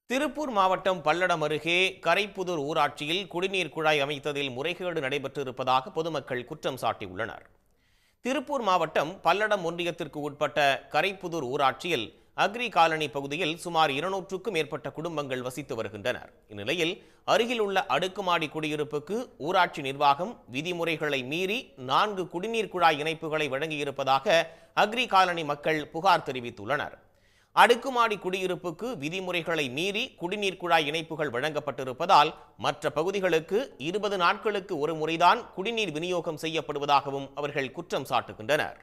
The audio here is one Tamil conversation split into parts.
திருப்பூர் மாவட்டம் பல்லடம் அருகே கரைப்புதூர் ஊராட்சியில் குடிநீர் குழாய் அமைத்ததில் முறைகேடு நடைபெற்றிருப்பதாக பொதுமக்கள் குற்றம் சாட்டியுள்ளனர். திருப்பூர் மாவட்டம் பல்லடம் ஒன்றியத்திற்கு உட்பட்ட கரைப்புதூர் ஊராட்சியில் அக்ரி காலனி பகுதியில் சுமார் 200க்கும் மேற்பட்ட குடும்பங்கள் வசித்து வருகின்றனர். இந்நிலையில் அருகில் உள்ள அடுக்குமாடி குடியிருப்புக்கு ஊராட்சி நிர்வாகம் விதிமுறைகளை மீறி 4 குடிநீர் குழாய் இணைப்புகளை வழங்கியிருப்பதாக அக்ரி காலனி மக்கள் புகார் தெரிவித்துள்ளனர். அடுக்குமாடி குடியிருப்புக்கு விதிமுறைகளை மீறி குடிநீர் குழாய் இணைப்புகள் வழங்கப்பட்டிருப்பதால் மற்ற பகுதிகளுக்கு 20 நாட்களுக்கு ஒரு முறைதான் குடிநீர் விநியோகம் செய்யப்படுவதாகவும் அவர்கள் குற்றம் சாட்டுகின்றனர்.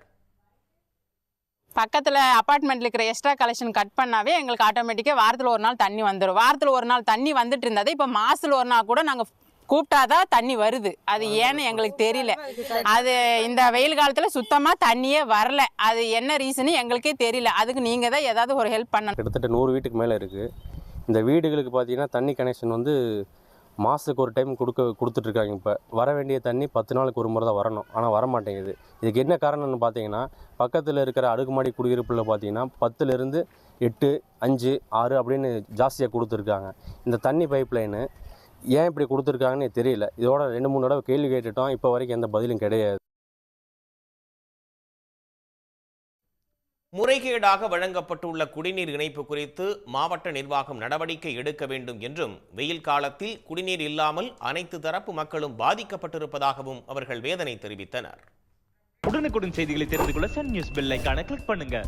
பக்கத்தில் அப்பார்ட்மெண்ட்டில் இருக்கிற எக்ஸ்ட்ரா கலெக்ஷன் கட் பண்ணாவே எங்களுக்கு ஆட்டோமேட்டிக்காக வாரத்தில் ஒரு நாள் தண்ணி வந்துடும். வாரத்தில் ஒரு நாள் தண்ணி வந்துட்டு இருந்தது. இப்போ மாதத்தில் ஒரு நாள் கூட நாங்கள் கூப்பிட்டாதான் தண்ணி வருது. அது ஏன்னு எங்களுக்கு தெரியல. அது இந்த வெயில் காலத்தில் சுத்தமாக தண்ணியே வரல. அது என்ன ரீசனு எங்களுக்கே தெரியல. அதுக்கு நீங்கள் தான் ஏதாவது ஒரு ஹெல்ப் பண்ணணும். கிட்டத்தட்ட 100 வீட்டுக்கு மேலே இருக்குது. இந்த வீடுகளுக்கு பார்த்தீங்கன்னா தண்ணி கனெக்ஷன் வந்து மாதத்துக்கு ஒரு டைம் கொடுத்துட்ருக்காங்க. இப்போ வர வேண்டிய தண்ணி 10 நாளுக்கு ஒரு முறை தான் வரணும், ஆனால் வரமாட்டேங்குது. இதுக்கு என்ன காரணம்னு பார்த்தீங்கன்னா, பக்கத்தில் இருக்கிற அடுக்குமாடி குடியிருப்பில் பார்த்தீங்கன்னா 10லேருந்து 8, 5, 6 அப்படின்னு ஜாஸ்தியாக கொடுத்துருக்காங்க. இந்த தண்ணி பைப் லைனு ஏன் இப்படி கொடுத்துருக்காங்கன்னு தெரியல. இதோட 2-3 தடவை கேள்வி கேட்டுட்டோம். இப்போ வரைக்கும் எந்த பதிலும் கிடையாது. முறைகேடாக வழங்கப்பட்டுள்ள குடிநீர் இணைப்பு குறித்து மாவட்ட நிர்வாகம் நடவடிக்கை எடுக்க வேண்டும் என்றும், வெயில் காலத்தில் குடிநீர் இல்லாமல் அனைத்து தரப்பு மக்களும் பாதிக்கப்பட்டிருப்பதாகவும் அவர்கள் வேதனை தெரிவித்தனர். உடனுக்குடன் செய்திகளை தெரிந்து கொள்ள சன் நியூஸ் பெல் ஐகானை கிளிக் பண்ணுங்க.